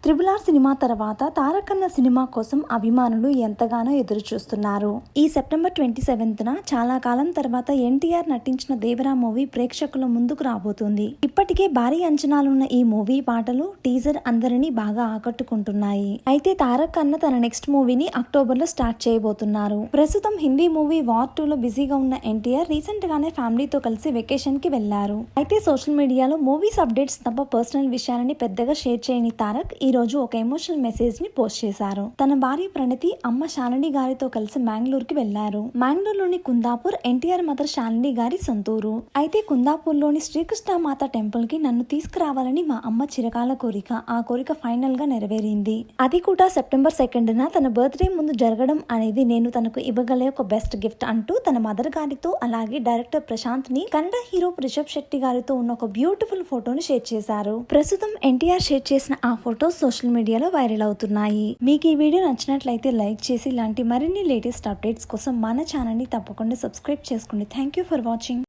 Triple R cinema తర్వాత తారక్ అన్న cinema కోసం అభిమానులు ఎంతగానో ఎదురు చూస్తున్నారు. ఈ సెప్టెంబర్ 27న చాలా కాలం తర్వాత ఎన్టీఆర్ నటించిన దేవరా మూవీ ప్రేక్షకుల ముందుకు రాబోతుంది. ఇప్పటికే భారీ అంచనాలున్న ఈ మూవీ పాటలు, టీజర్ అందరినీ బాగా ఆకట్టుకుంటున్నాయి. అయితే తారక్ అన్న తన నెక్స్ట్ మూవీని అక్టోబర్లో స్టార్ట్ చేయబోతున్నారు. ప్రస్తుతం హిందీ మూవీ వార్ 2లో బిజీగా ఉన్న ఎన్టీఆర్ రీసెంట్ గానే ఫ్యామిలీతో కలిసి వెకేషన్ కి వెళ్లారు. అయితే సోషల్ మీడియాలో మూవీస్ అప్డేట్స్ తప్ప పర్సనల్ విషయాలని పెద్దగా షేర్ చేయని తారక్ ఈ రోజు ఒక ఎమోషనల్ మెసేజ్ ని పోస్ట్ చేశారు. తన భార్య ప్రణతి, అమ్మ శాలిని గారితో కలిసి మ్యాంగ్లూర్ కి వెళ్లారు. మ్యాంగ్లూరులోని కుందాపూర్ ఎన్టీఆర్ మదర్ శాలిని గారి సొంతూరు. అయితే కుందాపూర్లోని శ్రీకృష్ణ మాత టెంపుల్ కి నన్ను తీసుకురావాలని మా అమ్మ చిరకాల కోరిక. ఆ కోరిక ఫైనల్ గా నెరవేరింది. అది కూడా సెప్టెంబర్ 2న తన బర్త్డే ముందు జరగడం అనేది నేను తనకు ఇవ్వగలే ఒక బెస్ట్ గిఫ్ట్ అంటూ తన మదర్ గారితో, అలాగే డైరెక్టర్ ప్రశాంత్ ని, కన్నడ హీరో రిషబ్ శెట్టి గారితో ఉన్న ఒక బ్యూటిఫుల్ ఫోటోని షేర్ చేశారు. ప్రస్తుతం ఎన్టీఆర్ షేర్ చేసిన ఆ ఫోటో సోషల్ మీడియాలో వైరల్ అవుతున్నాయి. మీకు ఈ వీడియో నచ్చినట్లయితే లైక్ చేసి ఇలాంటి మరిన్ని లేటెస్ట్ అప్డేట్స్ కోసం మన ఛానల్ ని తప్పకుండా సబ్స్క్రైబ్ చేసుకోండి. Thank you for watching.